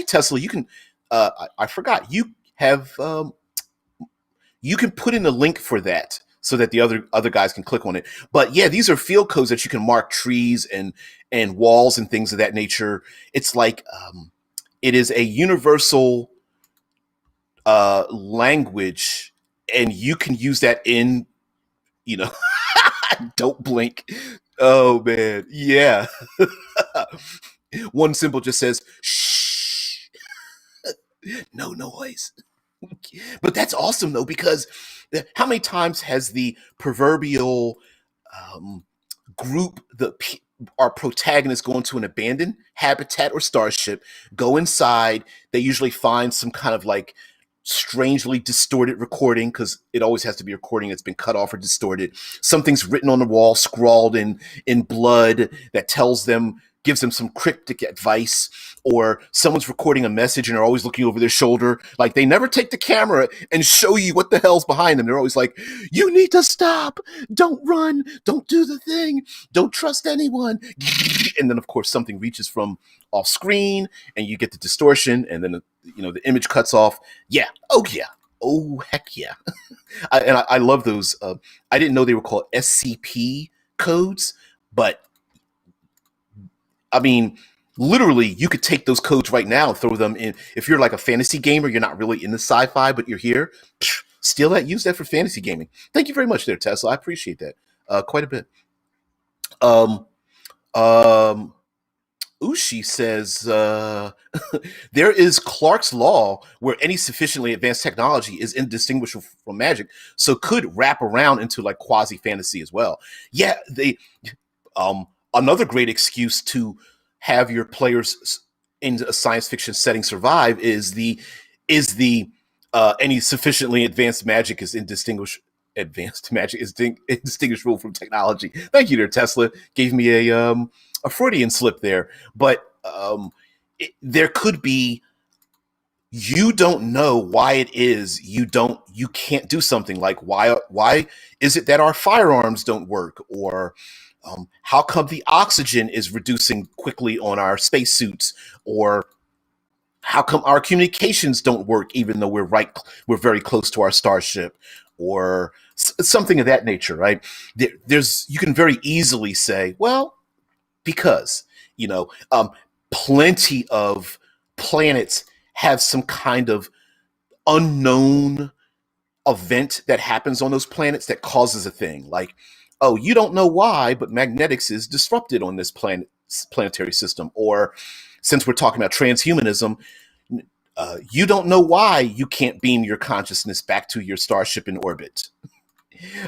Tesla, you can. I forgot you have. You can put in a link for that so that the other guys can click on it. But yeah, these are field codes that you can mark trees and walls and things of that nature. It's like it is a universal language, and you can use that in don't blink. Oh man, yeah. One symbol just says shh, no noise. But that's awesome though, because how many times has the proverbial group, our protagonists go into an abandoned habitat or starship, go inside, they usually find some kind of like strangely distorted recording, because it always has to be a recording that's been cut off or distorted. Something's written on the wall, scrawled in blood, that gives them some cryptic advice, or someone's recording a message and they're always looking over their shoulder. Like, they never take the camera and show you what the hell's behind them. They're always like, you need to stop, don't run, don't do the thing, don't trust anyone. And then of course something reaches from off screen and you get the distortion, and then the image cuts off. Yeah. Oh yeah. Oh heck yeah. I love those. I didn't know they were called SCP codes, but I mean, literally, you could take those codes right now and throw them in. If you're like a fantasy gamer, you're not really into sci-fi, but you're here, steal that, use that for fantasy gaming. Thank you very much there, Tesla. I appreciate that quite a bit. Ushi says, there is Clark's law where any sufficiently advanced technology is indistinguishable from magic, so could wrap around into like quasi-fantasy as well. Yeah, another great excuse to have your players in a science fiction setting survive is the any sufficiently advanced magic is indistinguishable from technology. Thank you there, Tesla. Gave me a Freudian slip there, but there could be you don't know why it is you can't do something. Like, why is it that our firearms don't work, or how come the oxygen is reducing quickly on our spacesuits, or how come our communications don't work even though we're very close to our starship, or something of that nature, right? There's you can very easily say, well, because you know plenty of planets have some kind of unknown event that happens on those planets that causes a thing. Like, oh, you don't know why, but magnetics is disrupted on this planetary system. Or, since we're talking about transhumanism, you don't know why you can't beam your consciousness back to your starship in orbit.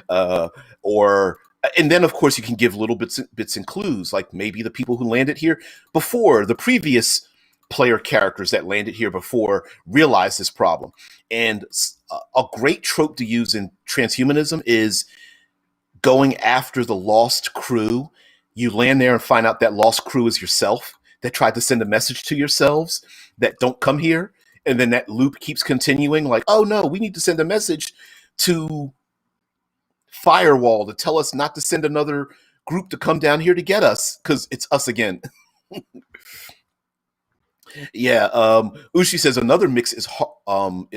uh, or And then of course you can give little bits and clues, like maybe the people who landed here before, the previous player characters that landed here before, realized this problem. And a great trope to use in transhumanism is going after the lost crew. You land there and find out that lost crew is yourself, that tried to send a message to yourselves that don't come here. And then that loop keeps continuing, like, oh no, we need to send a message to Firewall to tell us not to send another group to come down here to get us because it's us again. Yeah, Ushi says another mix is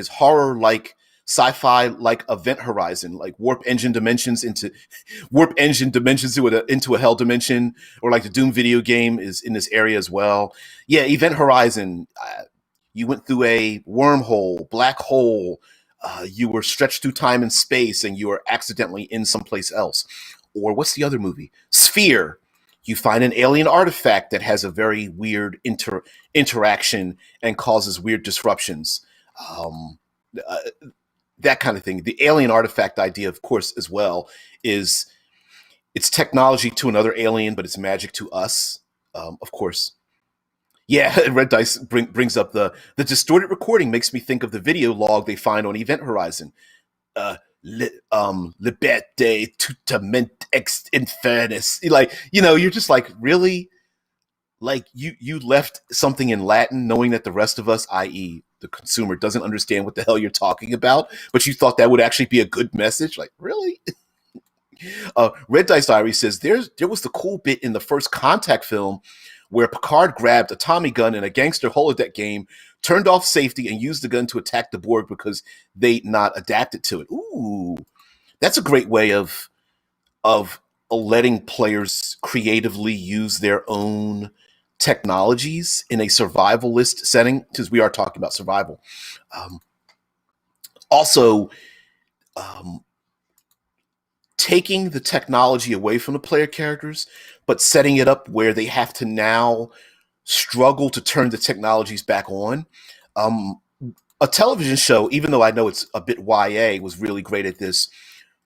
horror like sci-fi like Event Horizon, like warp engine dimensions into a hell dimension, or like the Doom video game is in this area as well. Yeah, Event Horizon. You went through a wormhole, black hole. You were stretched through time and space, and you were accidentally in someplace else. Or what's the other movie? Sphere. You find an alien artifact that has a very weird interaction and causes weird disruptions. Um, uh, that kind of thing. The alien artifact idea, of course, as well, is it's technology to another alien, but it's magic to us. Of course, yeah. Red Dice brings up the distorted recording. Makes me think of the video log they find on Event Horizon. Liberte tutament ex infernus. Like, you're just like, really? Like, you left something in Latin knowing that the rest of us, i.e. the consumer, doesn't understand what the hell you're talking about, but you thought that would actually be a good message? Like, really? Red Dice Diary says there was the cool bit in the first Contact film where Picard grabbed a Tommy gun in a gangster holodeck game, turned off safety, and used the gun to attack the Borg because they not adapted to it. Ooh, that's a great way of letting players creatively use their own technologies in a survivalist setting, because we are talking about survival. Um, Also, um, taking the technology away from the player characters, but setting it up where they have to now struggle to turn the technologies back on. Um, a television show, even though I know it's a bit YA, was really great at this,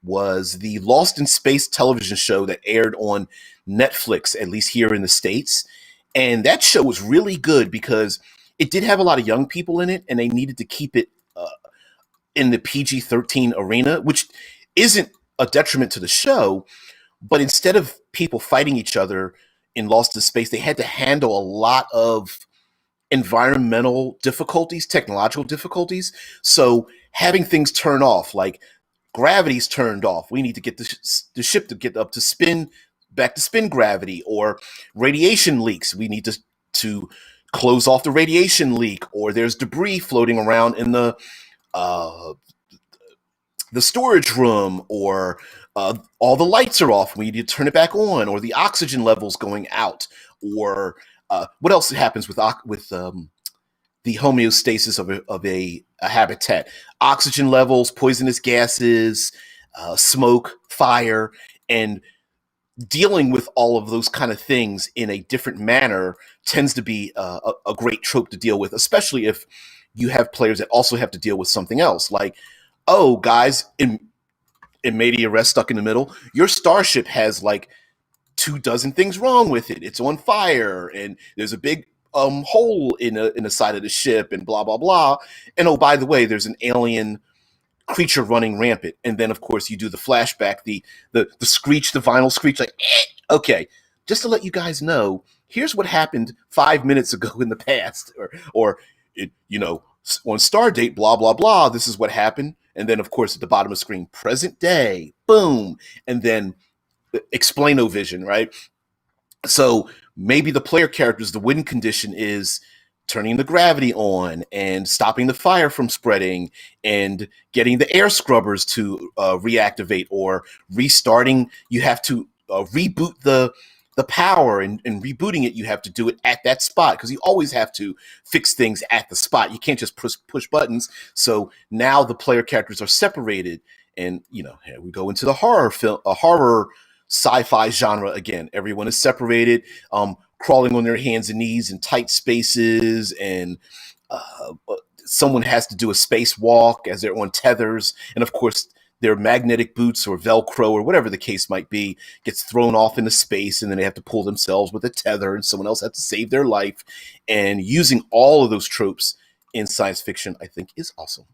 was the Lost in Space television show that aired on Netflix, at least here in the States. And that show was really good because it did have a lot of young people in it, and they needed to keep it in the PG-13 arena, which isn't a detriment to the show. But instead of people fighting each other in Lost in Space, they had to handle a lot of environmental difficulties, technological difficulties. So having things turn off, like gravity's turned off, we need to get the ship to get up to spin, back to spin gravity, or radiation leaks, we need to close off the radiation leak, or there's debris floating around in uh, the storage room, or all the lights are off, we need to turn it back on, or the oxygen levels going out, or what else happens with the homeostasis of a habitat? Oxygen levels, poisonous gases, smoke, fire, and dealing with all of those kind of things in a different manner tends to be a great trope to deal with, especially if you have players that also have to deal with something else. Like, oh, guys, in media res stuck in the middle, your starship has like 24 things wrong with it. It's on fire, and there's a big hole in the side of the ship, and blah blah blah. And oh, by the way, there's an alien creature running rampant. And then of course you do the flashback, the screech, the vinyl screech, like, okay, just to let you guys know, here's what happened 5 minutes ago in the past, or on Stardate, blah, blah, blah, this is what happened. And then, of course, at the bottom of the screen, present day, boom. And then explain-o-vision, right? So maybe the player characters, the win condition is turning the gravity on and stopping the fire from spreading and getting the air scrubbers to reactivate, or restarting. You have to reboot the power, and rebooting it, you have to do it at that spot, because you always have to fix things at the spot. You can't just push buttons. So now the player characters are separated, and here we go into the horror sci-fi genre again. Everyone is separated, crawling on their hands and knees in tight spaces, and someone has to do a spacewalk as they're on tethers, and of course their magnetic boots or Velcro or whatever the case might be gets thrown off into space, and then they have to pull themselves with a tether, and someone else has to save their life. And using all of those tropes in science fiction, I think, is awesome.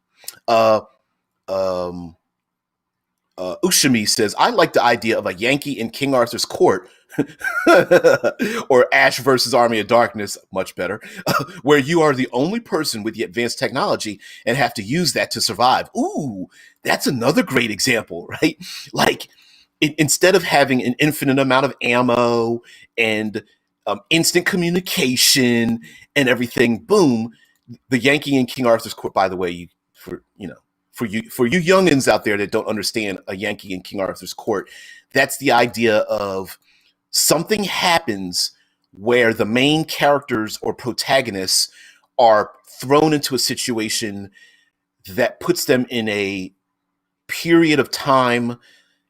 Ushimi says, I like the idea of a Yankee in King Arthur's court, or Ash versus Army of Darkness, much better, where you are the only person with the advanced technology and have to use that to survive. Ooh, that's another great example, right? Like, instead of having an infinite amount of ammo and instant communication and everything, boom, the Yankee in King Arthur's court, by the way, for you youngins out there that don't understand a Yankee in King Arthur's court, that's the idea of something happens where the main characters or protagonists are thrown into a situation that puts them in a period of time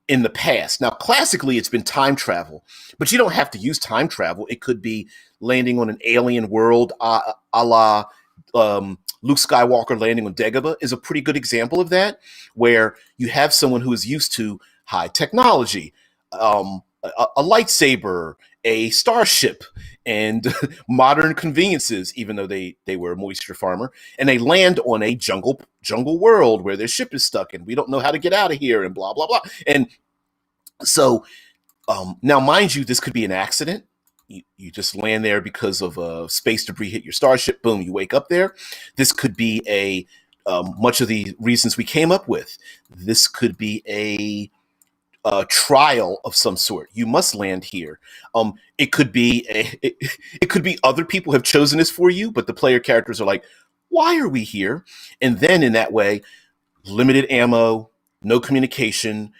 in the past. Now, classically, it's been time travel, but you don't have to use time travel. It could be landing on an alien world, a la Luke Skywalker landing on Dagobah is a pretty good example of that, where you have someone who is used to high technology, a lightsaber, a starship, and modern conveniences, even though they were a moisture farmer, and they land on a jungle world where their ship is stuck and we don't know how to get out of here, and blah, blah, blah. And so now, mind you, this could be an accident. You just land there because of space debris hit your starship. Boom, you wake up there. This could be much of the reasons we came up with. This could be a trial of some sort. You must land here. It could be it could be other people have chosen this for you, but the player characters are like, why are we here? And then in that way, limited ammo, no communication,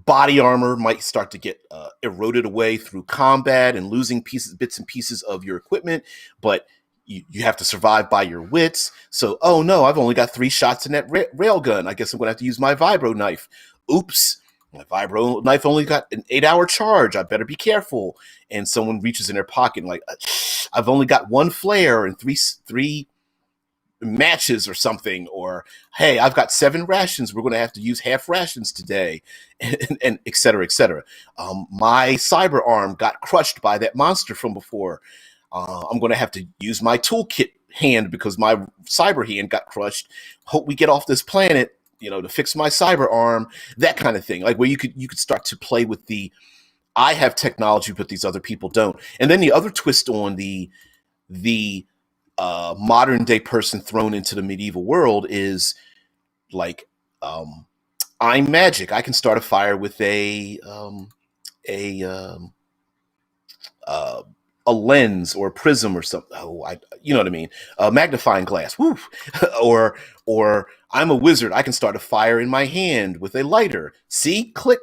body armor might start to get eroded away through combat and losing bits and pieces of your equipment, but you have to survive by your wits. So, oh no, I've only got 3 shots in that railgun. I guess I'm going to have to use my vibro knife. Oops, my vibro knife only got an 8-hour charge. I better be careful. And someone reaches in their pocket and like, I've only got 1 flare and three matches or something, or hey, I've got 7 rations, we're going to have to use half rations today, and et cetera, et cetera. My cyber arm got crushed by that monster from before. I'm going to have to use my toolkit hand because my cyber hand got crushed. Hope we get off this planet, to fix my cyber arm. That kind of thing, like where you could start to play with I have technology but these other people don't. And then the other twist on the modern day person thrown into the medieval world is like, I'm magic. I can start a fire with a lens or a prism or something. You know what I mean? A magnifying glass. Woo! or I'm a wizard. I can start a fire in my hand with a lighter. See, click.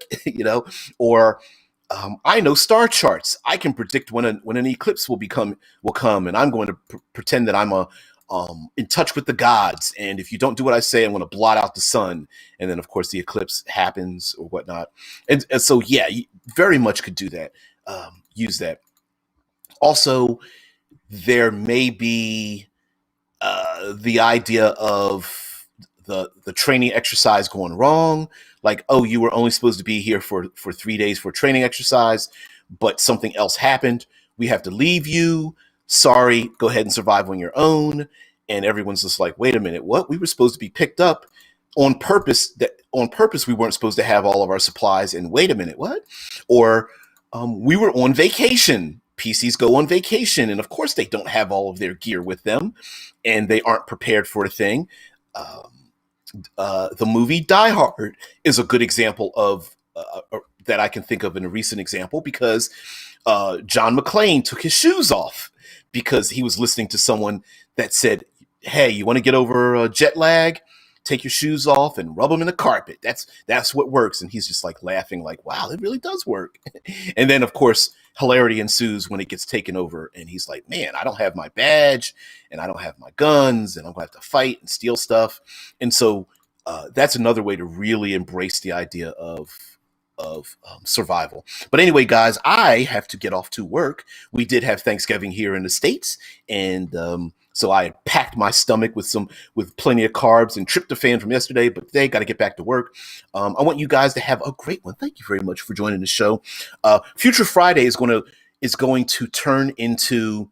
Or I know star charts. I can predict when an eclipse will come, and I'm going to pretend that I'm in touch with the gods. And if you don't do what I say, I'm going to blot out the sun. And then, of course, the eclipse happens or whatnot. And so, yeah, you very much could do that. Use that. Also, there may be the idea of the training exercise going wrong. Like, oh, you were only supposed to be here for 3 days for training exercise, but something else happened. We have to leave you. Sorry, go ahead and survive on your own. And everyone's just like, wait a minute, what? We were supposed to be picked up on purpose. On purpose, we weren't supposed to have all of our supplies. And wait a minute, what? Or we were on vacation PCs go on vacation, and of course they don't have all of their gear with them, and they aren't prepared for a thing. The movie Die Hard is a good example of that I can think of in a recent example, because John McClane took his shoes off because he was listening to someone that said, "Hey, you want to get over jet lag? Take your shoes off and rub them in the carpet. That's what works." And he's just like laughing, like, "Wow, it really does work." And then, of course, hilarity ensues when it gets taken over, and he's like, "Man, I don't have my badge, and I don't have my guns, and I'm gonna have to fight and steal stuff." And so that's another way to really embrace the idea of survival. But anyway, guys, I have to get off to work. We did have Thanksgiving here in the States, and so I had packed my stomach with plenty of carbs and tryptophan from yesterday, but today got to get back to work. I want you guys to have a great one. Thank you very much for joining the show. Future Friday is going to turn into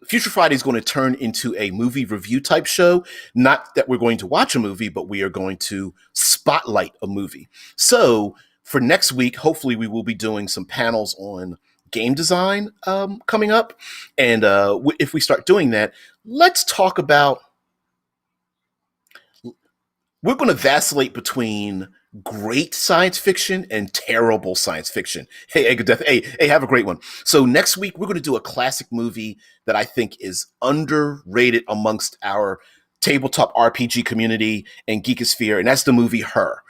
Future Friday is going to turn into a movie review type show. Not that we're going to watch a movie, but we are going to spotlight a movie. So for next week, hopefully we will be doing some panels on game design coming up. And if we start doing that, let's talk about, we're going to vacillate between great science fiction and terrible science fiction. Hey, hey, have a great one. So next week, we're going to do a classic movie that I think is underrated amongst our tabletop RPG community and geekosphere, and that's the movie Her.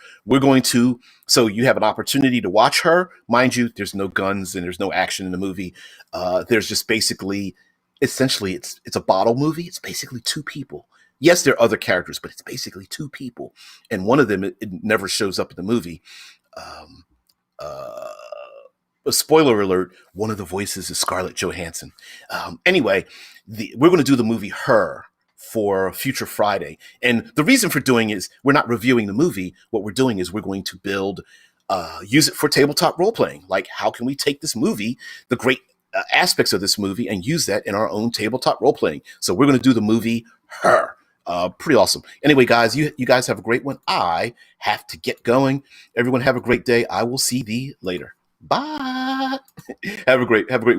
So you have an opportunity to watch Her. Mind you, there's no guns and there's no action in the movie. There's just essentially, it's a bottle movie. It's basically two people. Yes, there are other characters, but it's basically two people. And one of them, it never shows up in the movie. A spoiler alert, one of the voices is Scarlett Johansson. Anyway, we're going to do the movie Her for Future Friday. And the reason for doing is we're not reviewing the movie. What we're doing is we're going to use it for tabletop role-playing. Like, how can we take this movie, the great aspects of this movie, and use that in our own tabletop role-playing? So we're going to do the movie Her. Pretty awesome. Anyway, guys, you guys have a great one. I have to get going. Everyone have a great day. I will see thee later. Bye. Have a great week.